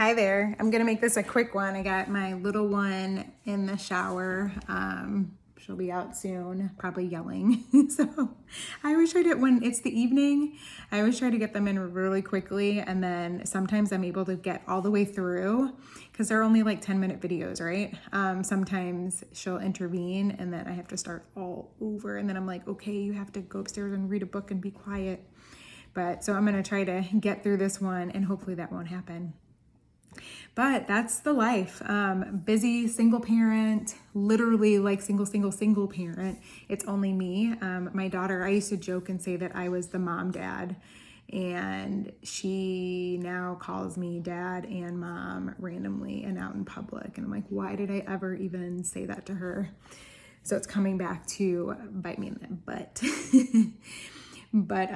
Hi there. I'm gonna make this a quick one. I got my little one in the shower. She'll be out soon, probably yelling. So I always try to, when it's the evening, I always try to get them in really quickly. And then sometimes I'm able to get all the way through because they're only like 10-minute videos, right? Sometimes she'll intervene and then I have to start all over. And then I'm like, okay, you have to go upstairs and read a book and be quiet. But so I'm gonna try to get through this one and hopefully that won't happen. But that's the life. Busy single parent, literally like single parent. It's only me. My daughter, I used to joke and say that I was the mom dad. And she now calls me dad and mom randomly and out in public. And I'm like, why did I ever even say that to her? So it's coming back to bite me in the butt. But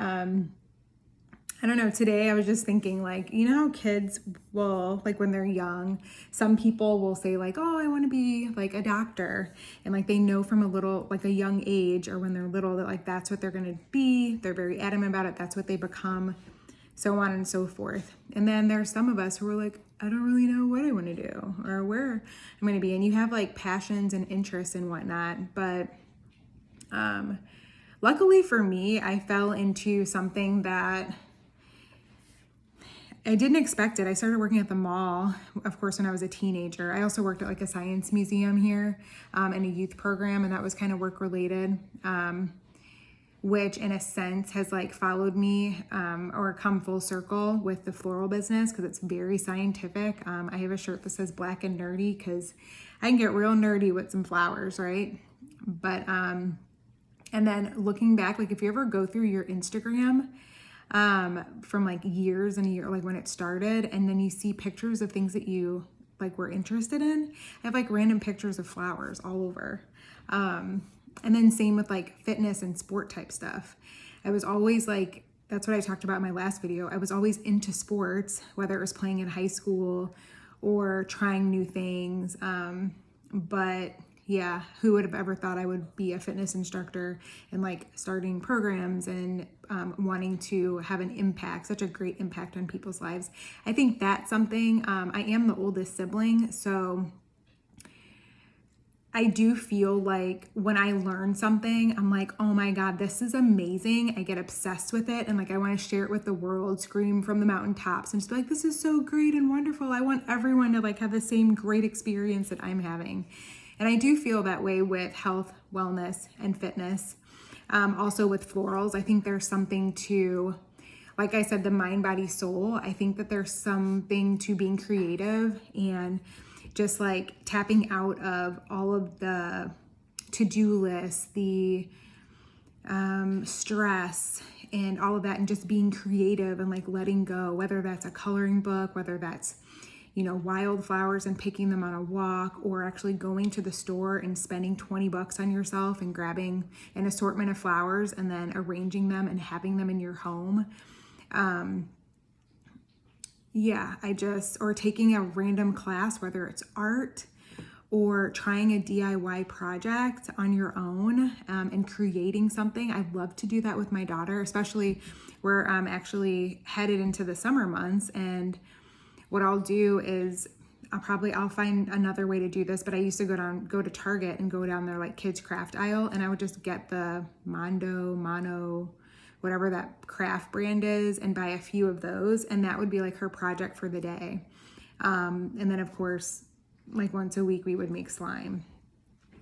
I don't know, today I was just thinking like, you know how kids will, like when they're young, some people will say like, oh, I want to be like a doctor. And like they know from a little, like a young age or when they're little that like that's what they're going to be. They're very adamant about it. That's what they become, so on and so forth. And then there's some of us who are like, I don't really know what I want to do or where I'm going to be. And you have like passions and interests and whatnot. But luckily for me, I fell into something that I didn't expect it. I started working at the mall, of course, when I was a teenager. I also worked at like a science museum here and a youth program, and that was kind of work related, which in a sense has like followed me or come full circle with the floral business because it's very scientific. I have a shirt that says black and nerdy because I can get real nerdy with some flowers, right? But, and then looking back, like if you ever go through your Instagram, from like years and a year, like when it started, and then you see pictures of things that you like were interested in. I have like random pictures of flowers all over. And then same with like fitness and sport type stuff. I was always like, that's what I talked about in my last video. I was always into sports, whether it was playing in high school or trying new things. But yeah, who would have ever thought I would be a fitness instructor and like starting programs and wanting to have an impact, such a great impact on people's lives. I think that's something, I am the oldest sibling, so I do feel like when I learn something, I'm like, oh my God, this is amazing. I get obsessed with it and like I want to share it with the world, scream from the mountaintops and just be like, this is so great and wonderful. I want everyone to like have the same great experience that I'm having. And I do feel that way with health, wellness, and fitness. Also with florals, I think there's something to, like I said, the mind, body, soul. I think that there's something to being creative and just like tapping out of all of the to-do lists, the stress and all of that, and just being creative and like letting go, whether that's a coloring book, whether that's, you know, wildflowers and picking them on a walk, or actually going to the store and spending 20 bucks on yourself and grabbing an assortment of flowers and then arranging them and having them in your home. Or taking a random class, whether it's art or trying a DIY project on your own and creating something. I'd love to do that with my daughter, especially we're actually headed into the summer months. And what I'll do is I'll find another way to do this, but I used to go to Target and go down their like kids craft aisle, and I would just get the Mono, whatever that craft brand is, and buy a few of those, and that would be like her project for the day. And then of course, like once a week we would make slime.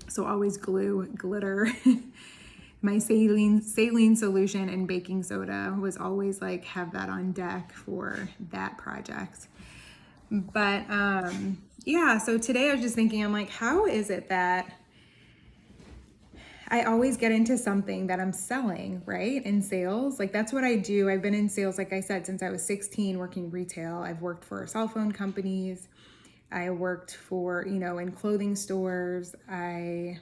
So always glue, glitter. My saline solution and baking soda was always like have that on deck for that project. But so today I was just thinking, I'm like, how is it that I always get into something that I'm selling, right? In sales, like that's what I do. I've been in sales, like I said, since I was 16 working retail. I've worked for cell phone companies. I worked for, in clothing stores. I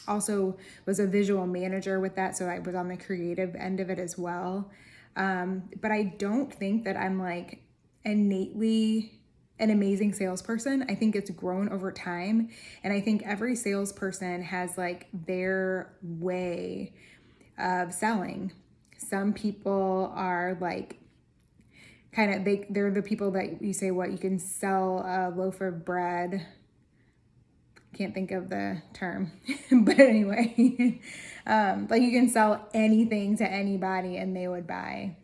also was a visual manager with that. So I was on the creative end of it as well. But I don't think that I'm like innately an amazing salesperson. I think it's grown over time. And I think every salesperson has like their way of selling. Some people are like they're the people that you say, what, you can sell a loaf of bread. Can't think of the term, but anyway, like you can sell anything to anybody and they would buy.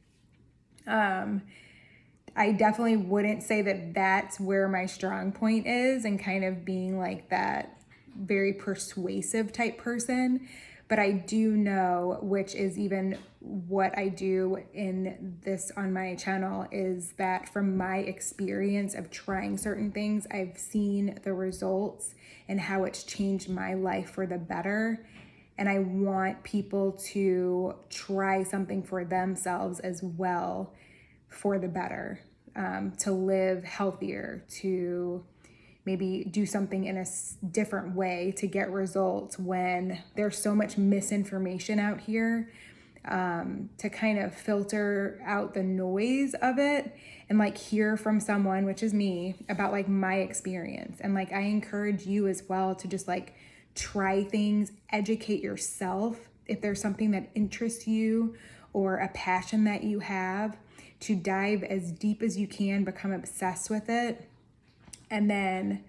I definitely wouldn't say that that's where my strong point is, and kind of being like that very persuasive type person. But I do know, which is even what I do in this on my channel, is that from my experience of trying certain things, I've seen the results and how it's changed my life for the better. And I want people to try something for themselves as well for the better, to live healthier, to maybe do something in a different way to get results when there's so much misinformation out here, to kind of filter out the noise of it and like hear from someone, which is me, about like my experience. And like I encourage you as well to just like try things, educate yourself. If there's something that interests you or a passion that you have, to dive as deep as you can, become obsessed with it, and then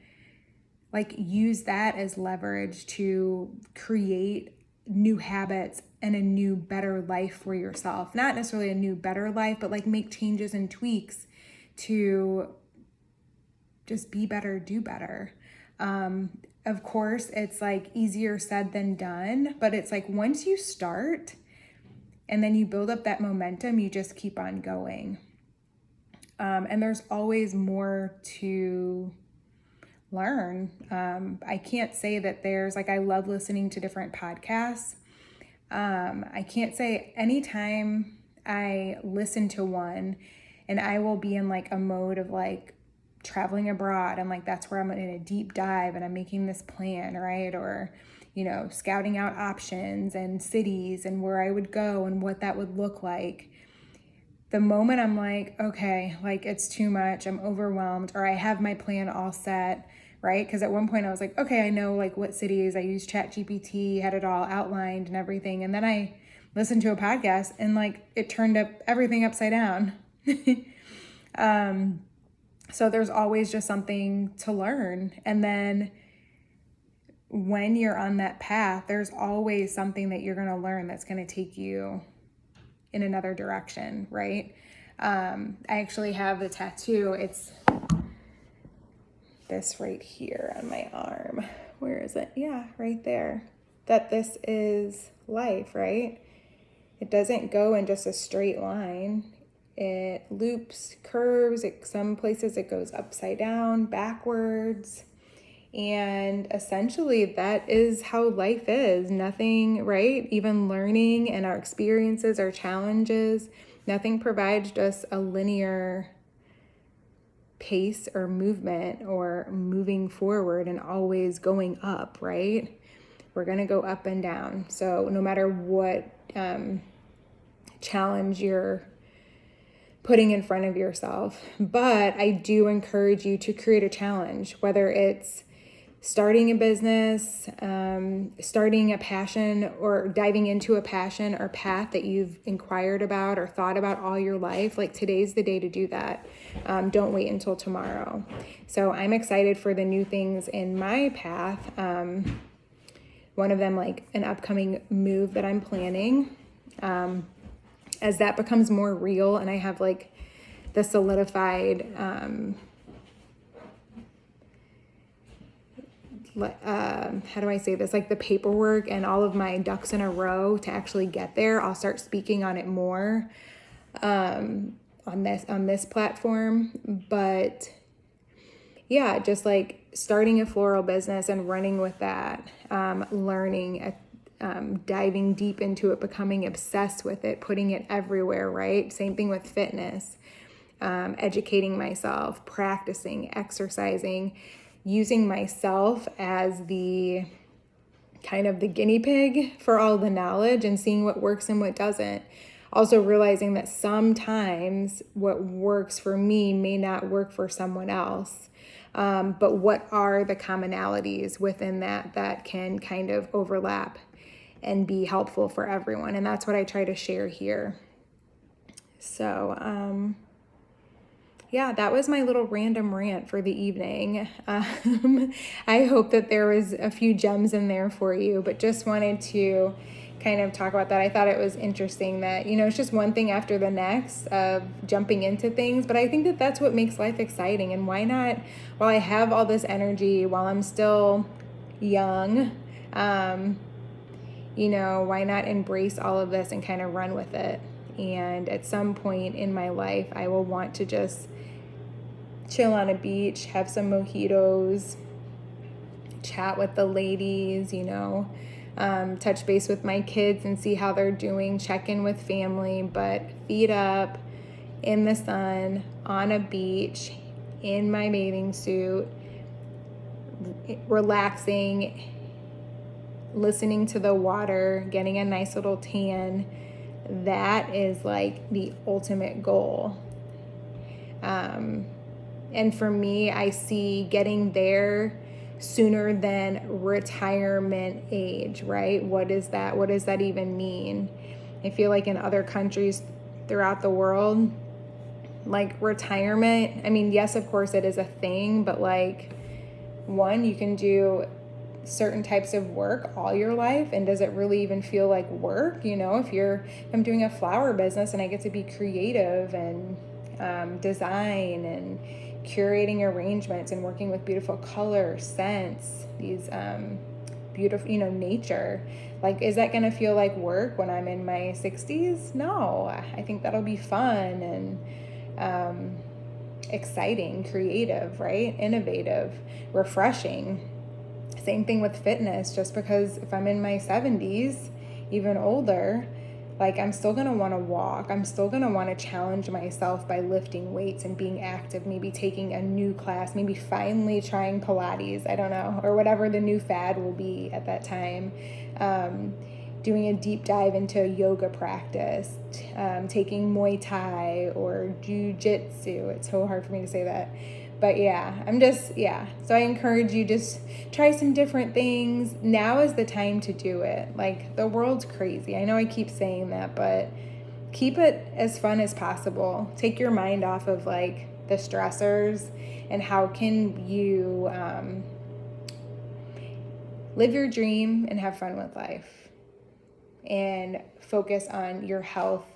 like use that as leverage to create new habits and a new, better life for yourself. Not necessarily a new, better life, but like make changes and tweaks to just be better, do better. Of course, it's like easier said than done, but it's like once you start and then you build up that momentum, you just keep on going. And there's always more to learn. I can't say that there's like, I love listening to different podcasts. I can't say anytime I listen to one and I will be in like a mode of like traveling abroad, and like that's where I'm in a deep dive and I'm making this plan, right? Or, you know, scouting out options and cities and where I would go and what that would look like. The moment I'm like, okay, like it's too much, I'm overwhelmed, or I have my plan all set, right? Because at one point I was like, okay, I know like what cities, I used ChatGPT, had it all outlined and everything. And then I listened to a podcast and like it turned up everything upside down. So there's always just something to learn. And then when you're on that path, there's always something that you're going to learn that's going to take you in another direction, right? I actually have the tattoo. It's this right here on my arm. Where is it? Yeah, right there. That this is life, right? It doesn't go in just a straight line. It loops, curves. Some places it goes upside down, backwards. And essentially that is how life is. Nothing, right? Even learning and our experiences, our challenges, nothing provides just a linear pace or movement or moving forward and always going up, right? We're going to go up and down. So no matter what challenge you're putting in front of yourself. But I do encourage you to create a challenge, whether it's starting a business, starting a passion, or diving into a passion or path that you've inquired about or thought about all your life. Like today's the day to do that. Don't wait until tomorrow. So I'm excited for the new things in my path. One of them, like an upcoming move that I'm planning. As that becomes more real and I have like the solidified, how do I say this? Like the paperwork and all of my ducks in a row to actually get there, I'll start speaking on it more, on this platform. But yeah, just like starting a floral business and running with that, learning, diving deep into it, becoming obsessed with it, putting it everywhere, right? Same thing with fitness, educating myself, practicing, exercising, using myself as the kind of the guinea pig for all the knowledge and seeing what works and what doesn't. Also realizing that sometimes what works for me may not work for someone else. But what are the commonalities within that can kind of overlap and be helpful for everyone? And that's what I try to share here. So, yeah, that was my little random rant for the evening. I hope that there was a few gems in there for you, but just wanted to kind of talk about that. I thought it was interesting that, it's just one thing after the next of jumping into things, but I think that that's what makes life exciting. And why not, while I have all this energy, while I'm still young, why not embrace all of this and kind of run with it? And at some point in my life, I will want to just chill on a beach, have some mojitos, chat with the ladies, touch base with my kids and see how they're doing, check in with family, but feet up in the sun on a beach in my bathing suit, relaxing, listening to the water, getting a nice little tan. That is like the ultimate goal. And for me, I see getting there sooner than retirement age, right? What is that? What does that even mean? I feel like in other countries throughout the world, like retirement, I mean, yes, of course it is a thing, but like, one, you can do certain types of work all your life, and does it really even feel like work? If I'm doing a flower business and I get to be creative and design and curating arrangements and working with beautiful color, scents, these beautiful, nature, like, is that gonna feel like work when I'm in my 60s? No, I think that'll be fun and exciting, creative, right? Innovative, refreshing. Same thing with fitness. Just because if I'm in my 70s, even older, like, I'm still going to want to walk. I'm still going to want to challenge myself by lifting weights and being active, maybe taking a new class, maybe finally trying Pilates, I don't know, or whatever the new fad will be at that time. Doing a deep dive into yoga practice, taking Muay Thai or Jiu-Jitsu. It's so hard for me to say that. But so I encourage you, just try some different things. Now is the time to do it. Like, the world's crazy. I know I keep saying that, but keep it as fun as possible. Take your mind off of like the stressors, and how can you live your dream and have fun with life and focus on your health,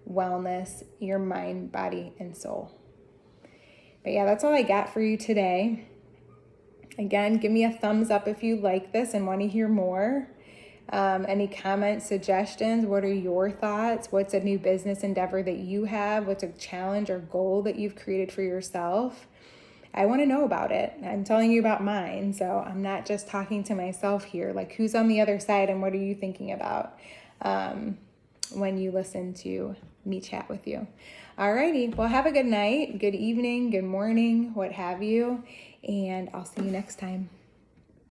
wellness, your mind, body, and soul. But yeah, that's all I got for you today. Again, give me a thumbs up if you like this and want to hear more. Any comments, suggestions? What are your thoughts? What's a new business endeavor that you have? What's a challenge or goal that you've created for yourself? I want to know about it. I'm telling you about mine, so I'm not just talking to myself here. Like, who's on the other side and what are you thinking about when you listen to me chat with you? Alrighty, well, have a good night, good evening, good morning, what have you, and I'll see you next time.